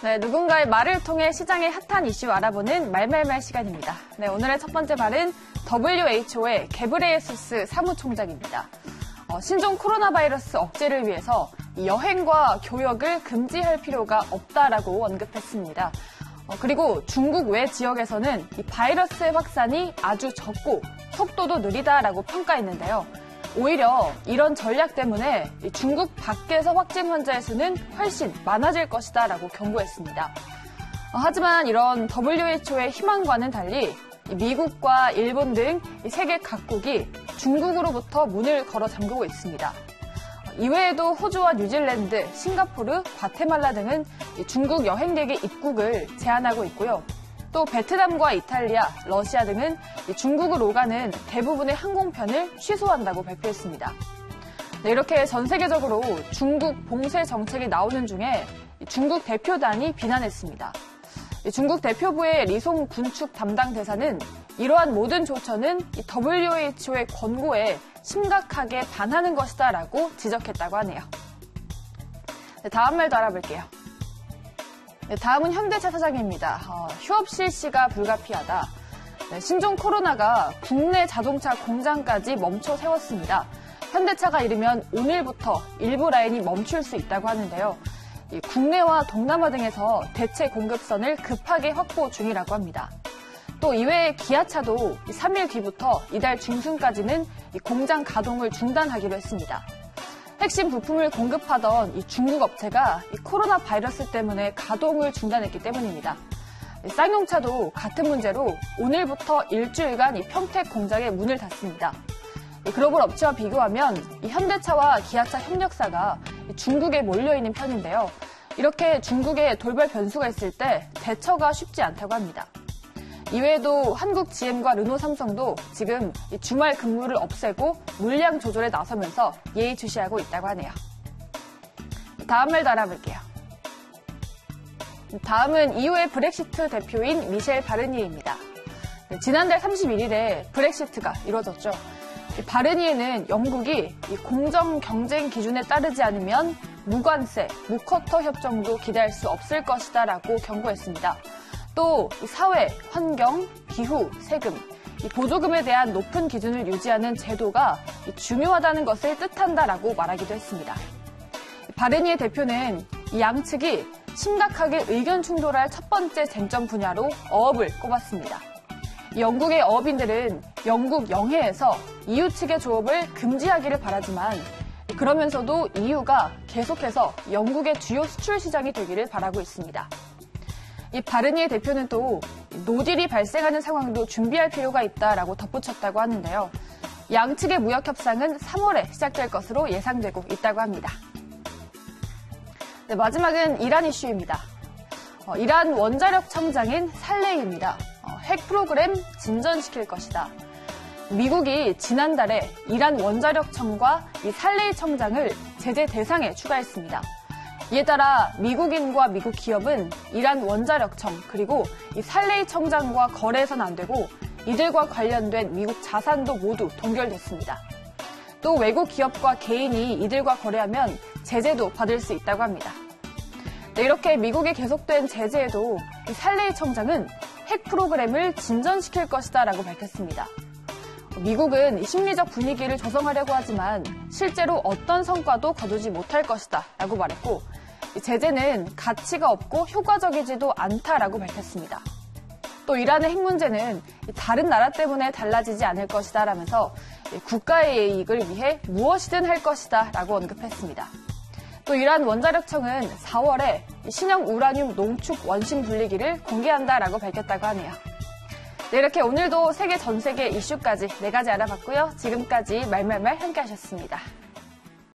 네, 누군가의 말을 통해 시장의 핫한 이슈 알아보는 말말말 시간입니다. 네, 오늘의 첫 번째 말은 WHO의 게브레예수스 사무총장입니다. 신종 코로나 바이러스 억제를 위해서 여행과 교역을 금지할 필요가 없다라고 언급했습니다. 그리고 중국 외 지역에서는 이 바이러스의 확산이 아주 적고 속도도 느리다라고 평가했는데요. 오히려 이런 전략 때문에 중국 밖에서 확진 환자의 수는 훨씬 많아질 것이다라고 경고했습니다. 하지만 이런 WHO의 희망과는 달리 미국과 일본 등 세계 각국이 중국으로부터 문을 걸어 잠그고 있습니다. 이외에도 호주와 뉴질랜드, 싱가포르, 과테말라 등은 중국 여행객의 입국을 제한하고 있고요. 또 베트남과 이탈리아, 러시아 등은 중국으로 오가는 대부분의 항공편을 취소한다고 발표했습니다. 네, 이렇게 전 세계적으로 중국 봉쇄 정책이 나오는 중에 중국 대표단이 비난했습니다. 중국 대표부의 리송 군축 담당 대사는 이러한 모든 조처는 WHO의 권고에 심각하게 반하는 것이다라고 지적했다고 하네요. 네, 다음 말도 알아볼게요. 네, 다음은 현대차 사장입니다. 휴업 실시가 불가피하다. 네, 신종 코로나가 국내 자동차 공장까지 멈춰 세웠습니다. 현대차가 이르면 오늘부터 일부 라인이 멈출 수 있다고 하는데요. 국내와 동남아 등에서 대체 공급선을 급하게 확보 중이라고 합니다. 또 이외에 기아차도 3일 뒤부터 이달 중순까지는 공장 가동을 중단하기로 했습니다. 핵심 부품을 공급하던 이 중국 업체가 이 코로나 바이러스 때문에 가동을 중단했기 때문입니다. 쌍용차도 같은 문제로 오늘부터 일주일간 이 평택 공장에 문을 닫습니다. 글로벌 업체와 비교하면 이 현대차와 기아차 협력사가 중국에 몰려있는 편인데요. 이렇게 중국에 돌발 변수가 있을 때 대처가 쉽지 않다고 합니다. 이외에도 한국 GM과 르노 삼성도 지금 주말 근무를 없애고 물량 조절에 나서면서 예의주시하고 있다고 하네요. 다음 말도 알아볼게요. 다음은 EU의 브렉시트 대표인 미셸 바르니에입니다. 지난달 31일에 브렉시트가 이루어졌죠. 바르니에는 영국이 공정 경쟁 기준에 따르지 않으면 무관세, 무쿼터 협정도 기대할 수 없을 것이다라고 경고했습니다. 또 사회, 환경, 기후, 세금, 보조금에 대한 높은 기준을 유지하는 제도가 중요하다는 것을 뜻한다라고 말하기도 했습니다. 바르니에 대표는 양측이 심각하게 의견 충돌할 첫 번째 쟁점 분야로 어업을 꼽았습니다. 영국의 어업인들은 영국 영해에서 EU 측의 조업을 금지하기를 바라지만 그러면서도 EU가 계속해서 영국의 주요 수출 시장이 되기를 바라고 있습니다. 이 바르니에 대표는 또 노딜이 발생하는 상황도 준비할 필요가 있다라고 덧붙였다고 하는데요. 양측의 무역 협상은 3월에 시작될 것으로 예상되고 있다고 합니다. 네, 마지막은 이란 이슈입니다. 이란 원자력 청장인 살레히입니다. 핵 프로그램 진전시킬 것이다. 미국이 지난달에 이란 원자력청과 이 살레히 청장을 제재 대상에 추가했습니다. 이에 따라 미국인과 미국 기업은 이란 원자력청 그리고 이 살레히 청장과 거래해서는 안 되고 이들과 관련된 미국 자산도 모두 동결됐습니다. 또 외국 기업과 개인이 이들과 거래하면 제재도 받을 수 있다고 합니다. 네, 이렇게 미국의 계속된 제재에도 이 살레히 청장은 핵 프로그램을 진전시킬 것이다라고 밝혔습니다. 미국은 심리적 분위기를 조성하려고 하지만 실제로 어떤 성과도 거두지 못할 것이다라고 말했고 제재는 가치가 없고 효과적이지도 않다라고 밝혔습니다. 또 이란의 핵 문제는 다른 나라 때문에 달라지지 않을 것이다라면서 국가의 이익을 위해 무엇이든 할 것이다라고 언급했습니다. 또 이란 원자력청은 4월에 신형 우라늄 농축 원심 분리기를 공개한다라고 밝혔다고 하네요. 네, 이렇게 오늘도 세계 전 세계 이슈까지 4가지 알아봤고요. 지금까지 말말말 함께 하셨습니다.